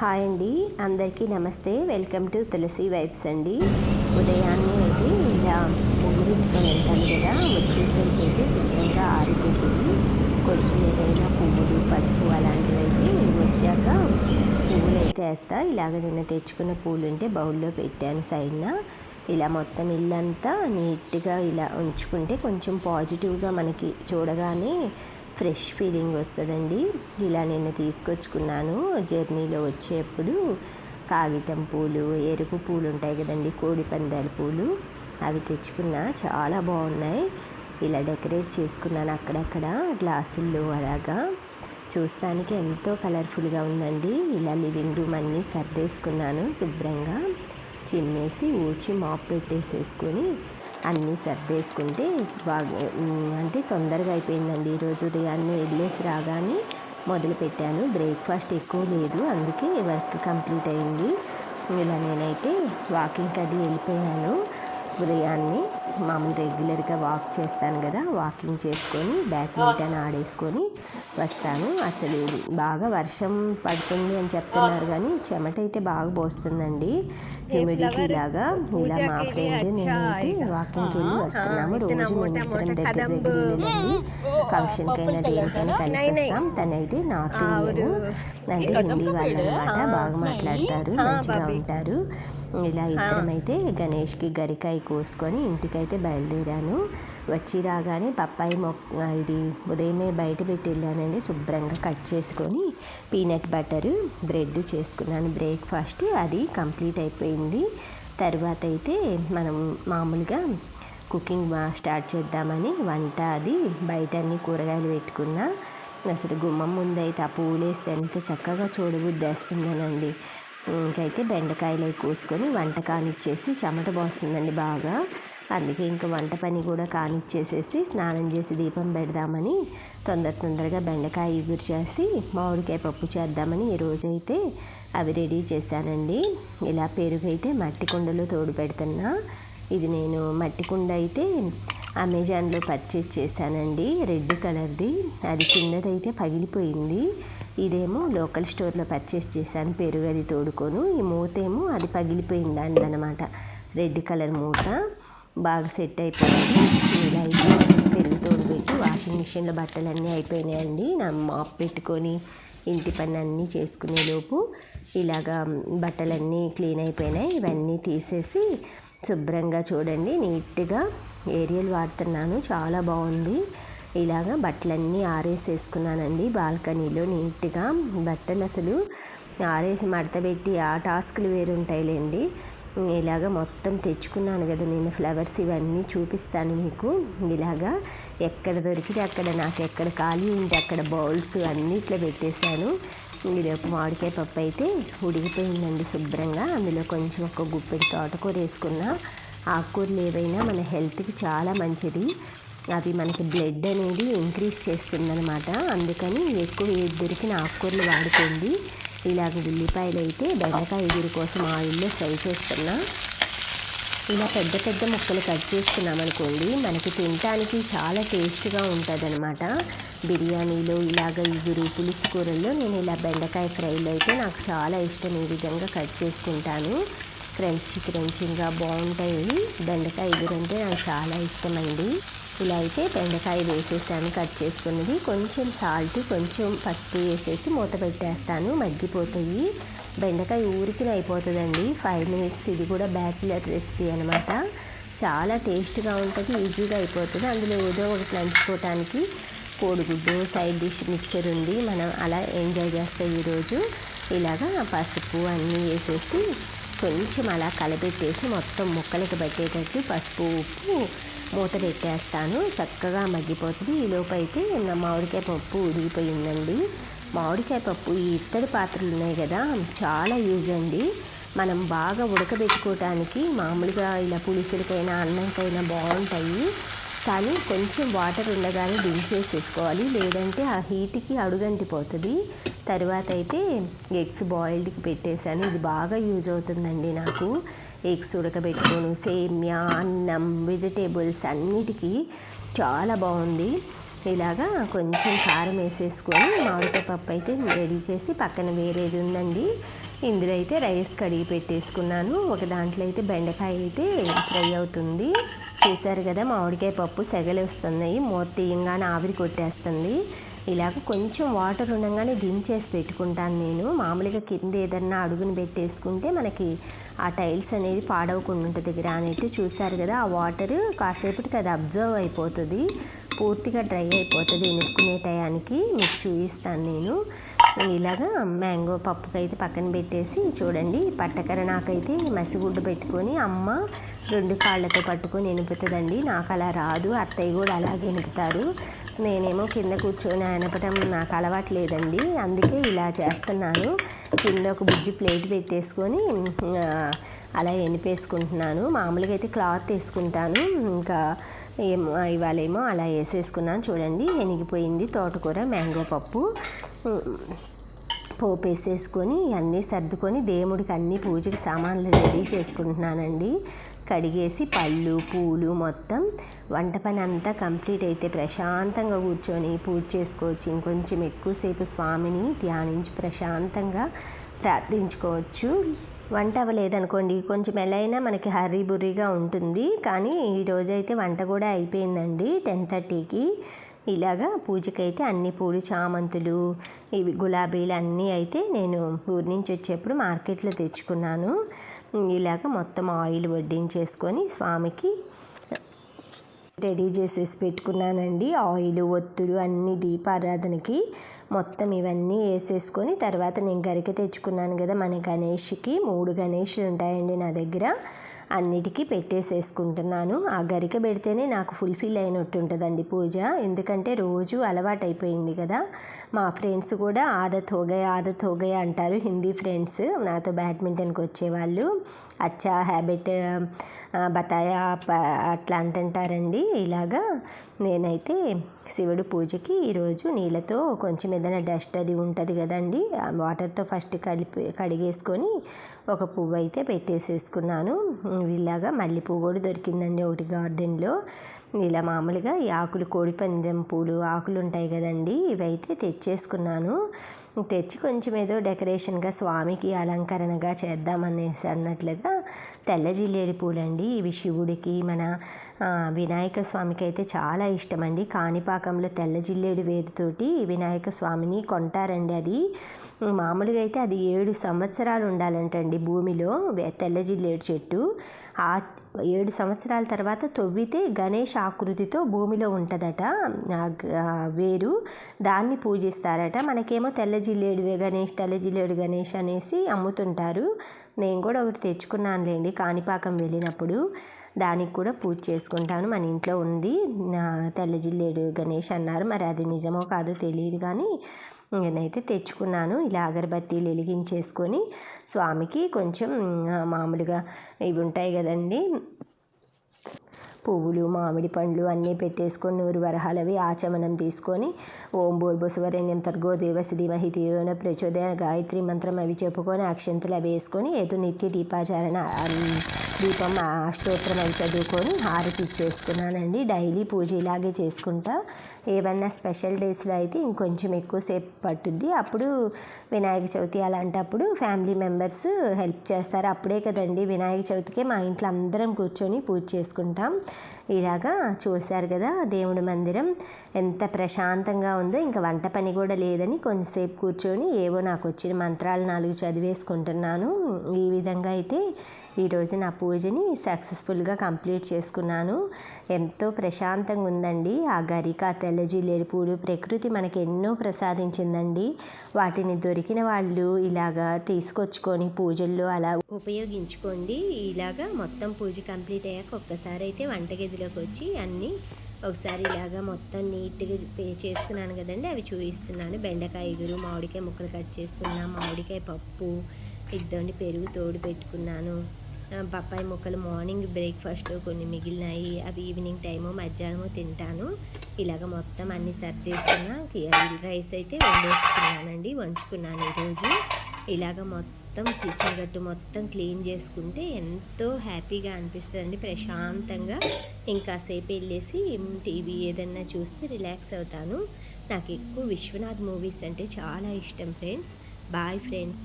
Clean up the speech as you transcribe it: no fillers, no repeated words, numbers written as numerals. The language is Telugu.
హాయ్ అండి, అందరికీ నమస్తే. వెల్కమ్ టు తులసి వైబ్స్ అండి. ఉదయాన్నే అయితే ఇలా పువ్వు పెట్టుకొని వెళ్తాను కదా, వచ్చేసరికి అయితే శుభ్రంగా ఆరిపోతుంది. కొంచెం ఏదైనా పువ్వులు పసుపు అలాంటివి అయితే వచ్చాక పువ్వులు అయితే వేస్తా. ఇలాగ నిన్న తెచ్చుకున్న పూలు ఉంటే బౌల్లో పెట్టాను సైడ్న. ఇలా మొత్తం ఇల్లంతా నీట్గా ఇలా ఉంచుకుంటే కొంచెం పాజిటివ్గా మనకి చూడగానే ఫ్రెష్ ఫీలింగ్ వస్తుందండి. ఇలా నేను తీసుకొచ్చుకున్నాను జర్నీలో వచ్చేప్పుడు. కాగితం పూలు, ఎరుపు పూలు ఉంటాయి కదండి, కోడి పందాల పూలు, అవి తెచ్చుకున్నా. చాలా బాగున్నాయి. ఇలా డెకరేట్ చేసుకున్నాను అక్కడక్కడ గ్లాసుల్లో అలాగా. చూస్తానికి ఎంతో కలర్ఫుల్గా ఉందండి. ఇలా లివింగ్ రూమ్ అన్నీ సర్దేసుకున్నాను శుభ్రంగా. చిమ్మేసి ఊడ్చి మాప్ పెట్టేసేసుకొని అన్నీ సర్దేసుకుంటే బాగా అంటే తొందరగా అయిపోయిందండి. ఈరోజు ఉదయాన్నే వెళ్ళేసి రాగానే మొదలుపెట్టాను. బ్రేక్ఫాస్ట్ ఎక్కువ లేదు, అందుకే వర్క్ కంప్లీట్ అయింది. ఇలా నేనైతే వాకింగ్కి అది వెళ్ళిపోయాను. ఉదయాన్నే మామూలు రెగ్యులర్గా వాక్ చేస్తాను కదా, వాకింగ్ చేసుకొని బ్యాడ్మింటన్ ఆడేసుకొని వస్తాను. అసలు బాగా వర్షం పడుతుంది అని చెప్తున్నారు కానీ చెమట అయితే బాగా పోస్తుందండి, హ్యూమిడిటీ లాగా. ఇలా మా ఫ్రెండ్ నేనైతే వాకింగ్కి వెళ్ళి వస్తున్నాము. రోజు మేము ఇద్దరం దగ్గర వెళ్ళండి, ఫంక్షన్కైనా దేనికైనా కలిసి వస్తాం. తనైతే నార్త్ ఇండియన్ అంటే హిందీ వాళ్ళు అనమాట, బాగా మాట్లాడతారు, మంచిగా ఉంటారు. ఇలా ఇద్దరం అయితే గణేష్కి గరికాయ కోసుకొని ఇంటికైతే బయలుదేరాను. వచ్చి రాగానే పప్పాయి ఇది ఉదయమే బయట పెట్టి వెళ్ళానండి. శుభ్రంగా కట్ చేసుకొని పీనట్ బటర్ బ్రెడ్ చేసుకున్నాను బ్రేక్ఫాస్ట్. అది కంప్లీట్ అయిపోయింది. తర్వాత అయితే మనం మామూలుగా కుకింగ్ స్టార్ట్ చేద్దామని వంట అది బయట అన్ని కూరగాయలు పెట్టుకున్నా. అసలు గుమ్మం ముందు అయితే ఆ పూలు వేస్తే ఎంత చక్కగా చూడబుద్దేస్తుందనండి. ఇంకైతే బెండకాయలు అవి కోసుకొని వంట కానిచ్చేసి, చెమట పోస్తుందండి బాగా, అందుకే ఇంకా వంట పని కూడా కానిచ్చేసేసి స్నానం చేసి దీపం పెడదామని తొందరగా బెండకాయ ఇగురు చేసి మామిడికాయ పప్పు చేద్దామని ఈరోజైతే అవి రెడీ చేశానండి. ఇలా పెరుగు అయితే మట్టి కుండలో తోడు పెడుతున్నా. ఇది నేను మట్టి కుండ అయితే అమెజాన్లో పర్చేజ్ చేశానండి, రెడ్ కలర్ది. అది కిందదైతే పగిలిపోయింది. ఇదేమో లోకల్ స్టోర్లో పర్చేస్ చేశాను, పెరుగు అది తోడుకోను. ఈ మూతేమో అది పగిలిపోయింది అనమాట, రెడ్ కలర్ మూత. బాగా సెట్ అయిపోయింది. ఇలా అయితే పెరుగు తోడు పెట్టి వాషింగ్ మిషన్లో బట్టలన్నీ అయిపోయినాయండి. నా మాప్ పెట్టుకొని ఇంటి పని అన్నీ చేసుకునేలోపు ఇలాగా బట్టలన్నీ క్లీన్ అయిపోయినాయి. ఇవన్నీ తీసేసి శుభ్రంగా చూడండి నీట్గా ఏరియల్ వాడుతున్నాను, చాలా బాగుంది. ఇలాగా బట్టలన్నీ ఆరేసేసుకున్నానండి బాల్కనీలో నీట్గా. బట్టలు అసలు ఆరేసి మడతపెట్టి ఆ టాస్క్లు వేరుంటాయిలేండి. ఇలాగ మొత్తం తెచ్చుకున్నాను కదా నేను ఫ్లవర్స్, ఇవన్నీ చూపిస్తాను మీకు. ఇలాగా ఎక్కడ దొరికితే అక్కడ, నాకు ఎక్కడ ఖాళీ ఉంటే అక్కడ బౌల్స్ అన్నిట్లో పెట్టేశాను. ఈలోపు మామిడికాయ పప్పు అయితే ఉడికిపోయిందండి శుభ్రంగా. అందులో కొంచెం ఒక గుప్పెడు తోటకూర వేసుకున్నా. ఆకుకూరలు ఏవైనా మన హెల్త్కి చాలా మంచిది. అవి మనకి బ్లడ్ అనేది ఇంక్రీజ్ చేస్తుందన్నమాట. అందుకని ఎక్కువ ఏది దొరికిన ఆకుకూరలు వాడుకోండి. ఇలాగ ఉల్లిపాయలు అయితే బెండకాయ ఎగురు కోసం ఆయిల్లో ఫ్రై చేస్తున్నా. ఇలా పెద్ద పెద్ద ముక్కలు కట్ చేసుకున్నామనుకోండి, మనకి తినడానికి చాలా టేస్ట్గా ఉంటుంది. బిర్యానీలో ఇలాగ ఎగురు, పులుసు కూరల్లో నేను ఇలా బెండకాయ ఫ్రైలో అయితే నాకు చాలా ఇష్టం. ఈ విధంగా కట్ చేసుకుంటాను, క్రంచీగా బాగుంటాయి. బెండకాయ ఎగురు అంటే నాకు చాలా ఇష్టమండి. ఇలా అయితే బెండకాయ వేసేసాను కట్ చేసుకున్నది. కొంచెం సాల్ట్, కొంచెం పసుపు వేసేసి మూత పెట్టేస్తాను, మగ్గిపోతాయి. బెండకాయ ఊరికినే అయిపోతుందండి, 5 minutes. ఇది కూడా బ్యాచిలర్ రెసిపీ అనమాట. చాలా టేస్ట్గా ఉంటుంది, ఈజీగా అయిపోతుంది. అందులో ఏదో ఒకటి నంచుకోవటానికి కోడిగుడ్డు, సైడ్ డిష్ మిక్చర్ ఉంది. మనం అలా ఎంజాయ్ చేస్తాం ఈరోజు. ఇలాగా పసుపు అన్నీ వేసేసి కొంచెం అలా కలపెట్టేసి మొత్తం ముక్కలకి పట్టేటట్టు పసుపు, ఉప్పు మూత పెట్టేస్తాను. చక్కగా మగ్గిపోతుంది. ఈలోపు అయితే నా మామిడికాయ పప్పు ఉడికిపోయిందండి. మామిడికాయ పప్పు ఈ ఇత్తడి పాత్రలు ఉన్నాయి కదా, చాలా యూజ్ అండి. మనం బాగా ఉడకబెట్టుకోవటానికి మామూలుగా ఇలా పులుసులకైనా అన్నంకైనా బాగుంటాయి. కానీ కొంచెం వాటర్ ఉండగానే దించేసేసుకోవాలి, లేదంటే ఆ హీట్కి అడుగంటిపోతుంది. తర్వాత అయితే ఎగ్స్ బాయిల్డ్కి పెట్టేశాను. ఇది బాగా యూజ్ అవుతుందండి నాకు. ఎగ్స్ ఉడకబెట్టుకోను, సేమ్యా, అన్నం, వెజిటేబుల్స్ అన్నిటికీ చాలా బాగుంది. ఇలాగా కొంచెం కారం వేసేసుకొని మామిడికాయ పప్పు అయితే రెడీ చేసి పక్కన వేరేది ఉందండి, ఇందులో అయితే రైస్ కడిగి పెట్టేసుకున్నాను. ఒక దాంట్లో అయితే బెండకాయ అయితే ఫ్రై అవుతుంది. చూసారు కదా, మామిడికాయ పప్పు సెగలు వస్తున్నాయి, మూత తీయంగానే ఆవిరి కొట్టేస్తుంది. ఇలాగ కొంచెం వాటర్ ఉండగానే దించేసి పెట్టుకుంటాను నేను. మామూలుగా కింద ఏదన్నా అడుగుని పెట్టేసుకుంటే మనకి ఆ టైల్స్ అనేది పాడవకుండా ఉంటుంది గ్రానైట్. చూసారు కదా, ఆ వాటర్ కాసేపటికి అది అబ్జర్వ్ అయిపోతుంది, పూర్తిగా డ్రై అయిపోతుంది. ఎనుక్కునే టయానికి మీకు చూపిస్తాను నేను. ఇలాగా మ్యాంగో పప్పుకైతే పక్కన పెట్టేసి చూడండి, పట్టకర నాకైతే మసిగుడ్డు పెట్టుకొని అమ్మ 2 కాళ్ళతో పట్టుకొని ఎనుపుతుందండి. నాకు అలా రాదు, అత్తయ్య కూడా అలాగే ఎనుపుతారు. నేనేమో కింద కూర్చొని ఎనపటం నాకు అలవాటు లేదండి, అందుకే ఇలా చేస్తున్నాను. కింద ఒక బుజ్జి ప్లేట్ పెట్టేసుకొని అలా ఎనిపేసుకుంటున్నాను. మామూలుగా అయితే క్లాత్ వేసుకుంటాను, ఇంకా ఇవాళేమో అలా వేసేసుకున్నాను. చూడండి, ఎనిగిపోయింది తోటకూర మ్యాంగో పప్పు. పోపు వేసేసుకొని అన్నీ సర్దుకొని దేవుడికి అన్ని పూజకి సామాన్లు రెడీ చేసుకుంటున్నానండి. కడిగేసి పళ్ళు పూలు మొత్తం వంట పని అంతా కంప్లీట్ అయితే ప్రశాంతంగా కూర్చొని పూజ చేసుకోవచ్చు. ఇంకొంచెం ఎక్కువసేపు స్వామిని ధ్యానించి ప్రశాంతంగా ప్రార్థించుకోవచ్చు. వంట అవ్వలేదనుకోండి, కొంచెం ఎలా అయినా మనకి హర్రీ బుర్రీగా ఉంటుంది. కానీ ఈరోజైతే వంట కూడా అయిపోయిందండి 10:30కి. ఇలాగా పూజకైతే అన్ని పూలు, చామంతులు, ఇవి గులాబీలు అన్నీ అయితే నేను ఊరి నుంచి వచ్చేప్పుడు మార్కెట్లో తెచ్చుకున్నాను. ఇలాగ మొత్తం ఆయిల్ వడ్డించేసుకొని స్వామికి రెడీ చేసేసి పెట్టుకున్నానండి. ఆయిల్, ఒత్తులు అన్నీ దీపారాధనకి మొత్తం ఇవన్నీ వేసేసుకొని తర్వాత నేను గరిక తెచ్చుకున్నాను కదా మన గణేష్కి. 3 గణేషులు ఉంటాయండి నా దగ్గర. అన్నిటికీ పెట్టేసేసుకుంటున్నాను. ఆ గరిక పెడితేనే నాకు ఫుల్ఫిల్ అయినట్టు ఉంటుందండి పూజ, ఎందుకంటే రోజు అలవాటు అయిపోయింది కదా. మా ఫ్రెండ్స్ కూడా ఆదత్ హో గయా అంటారు, హిందీ ఫ్రెండ్స్ నాతో బ్యాడ్మింటన్కి వచ్చేవాళ్ళు. అచ్చా హ్యాబిట్ బతాయా అట్లా అంటుంటారండి. ఇలాగా నేనైతే శివుడు పూజకి ఈరోజు నీళ్ళతో కొంచెం ఏదైనా డస్ట్ అది ఉంటుంది కదండి, వాటర్తో ఫస్ట్ కడిగేసుకొని ఒక పువ్వు అయితే పెట్టేసేసుకున్నాను. ఇలాగా మల్లెపువ్వు కూడా దొరికిందండి ఒకటి గార్డెన్లో. ఇలా మామూలుగా ఈ ఆకులు, కోడిపందెం పూలు ఆకులు ఉంటాయి కదండి, ఇవైతే తెచ్చేసుకున్నాను. తెచ్చి కొంచెం ఏదో డెకరేషన్గా స్వామికి అలంకరణగా చేద్దామనేసి అన్నట్లుగా తెల్ల జిల్లేడు పూలండి. ఇవి శివుడికి మన వినాయక స్వామికి అయితే చాలా ఇష్టమండి. కాణిపాకంలో తెల్ల జిల్లేడు వేరుతోటి వినాయక స్వామిని కొంటారండి. అది మామూలుగా అయితే అది 7 సంవత్సరాలు ఉండాలంటండి భూమిలో తెల్ల జిల్లేడు చెట్టు. ఆ 7 సంవత్సరాల తర్వాత తవ్వితే గణేష్ ఆకృతితో భూమిలో ఉంటుందట వేరు, దాన్ని పూజిస్తారట. మనకేమో తెల్ల జిల్లేడు గణేష్ అనేసి అమ్ముతుంటారు. నేను కూడా ఒకటి తెచ్చుకున్నానులేండి కాణిపాకం వెళ్ళినప్పుడు, దానికి కూడా పూజ చేసుకుంటాను. మన ఇంట్లో ఉంది తెల్ల జిల్లేడు గణేష్ అన్నారు, మరి అది నిజమో కాదో తెలియదు కానీ నేనైతే తెచ్చుకున్నాను. ఇలా అగరబత్తీలు వెలిగించేసుకొని స్వామికి కొంచెం మామూలుగా ఇవి ఉంటాయి కదండి పువ్వులు, మామిడి పండ్లు అన్నీ పెట్టేసుకొని 100 వరహాలవి ఆచమనం తీసుకొని ఓం భూర్భువస్వరేణ్యం భర్గో దేవస్య ధీమహి ధియో యో ప్రచోదయాత్ గాయత్రి మంత్రం అవి చెప్పుకొని అక్షంతలు అవి వేసుకొని ఏదో నిత్య దీపాచరణ దీపం అష్టోత్తరం అవి చదువుకొని హారతి ఇచ్చేసుకున్నానండి. డైలీ పూజ ఇలాగే చేసుకుంటా. ఏమన్నా స్పెషల్ డేస్లో అయితే ఇంకొంచెం ఎక్కువసేపు పట్టుద్ది. అప్పుడు వినాయక చవితి అలాంటప్పుడు ఫ్యామిలీ మెంబర్స్ హెల్ప్ చేస్తారు. అప్పుడే కదండి వినాయక చవితికే మా ఇంట్లో అందరం కూర్చొని పూజ చేసుకుంటాం. ఇలాగా చూశారు కదా దేవుడి మందిరం ఎంత ప్రశాంతంగా ఉందో. ఇంకా వంట పని కూడా లేదని కొంచెంసేపు కూర్చొని ఏవో నాకు వచ్చిన మంత్రాలు 4 చదివేసుకుంటున్నాను. ఈ విధంగా అయితే ఈరోజు నా పూజని సక్సెస్ఫుల్గా కంప్లీట్ చేసుకున్నాను. ఎంతో ప్రశాంతంగా ఉందండి. ఆ గరిక, తెల్ల జిల్లేడు పూలు ప్రకృతి మనకి ఎన్నో ప్రసాదించిందండి. వాటిని దొరికిన వాళ్ళు ఇలాగా తీసుకొచ్చుకొని పూజల్లో అలా ఉపయోగించుకోండి. ఇలాగా మొత్తం పూజ కంప్లీట్ అయ్యాక ఒక్కసారి అయితే వంటగదిలోకి వచ్చి అన్నీ ఒకసారి ఇలాగా మొత్తం నీట్గా చేసుకున్నాను కదండి, అవి చూపిస్తున్నాను. బెండకాయ ఇగురు, మామిడికాయ ముక్కలు కట్ చేసుకున్నాను, మామిడికాయ పప్పు, ఇద్దండి పెరుగు తోడు పెట్టుకున్నాను, పప్పాయి ముక్కలు మార్నింగ్ బ్రేక్ఫాస్ట్లో కొన్ని మిగిలినాయి, అవి ఈవినింగ్ టైము మధ్యాహ్నము తింటాను. ఇలాగ మొత్తం అన్నీ సర్దేసుకున్నా. రైస్ అయితే వంచుకున్నాను ఈరోజు. ఇలాగ మొత్తం కిచెన్ గట్టు మొత్తం క్లీన్ చేసుకుంటే ఎంతో హ్యాపీగా అనిపిస్తుందండి, ప్రశాంతంగా. ఇంకాసేపు వెళ్ళేసి టీవీ ఏదన్నా చూస్తే రిలాక్స్ అవుతాను. నాకు ఎక్కువ విశ్వనాథ్ మూవీస్ అంటే చాలా ఇష్టం ఫ్రెండ్స్. Bye friends.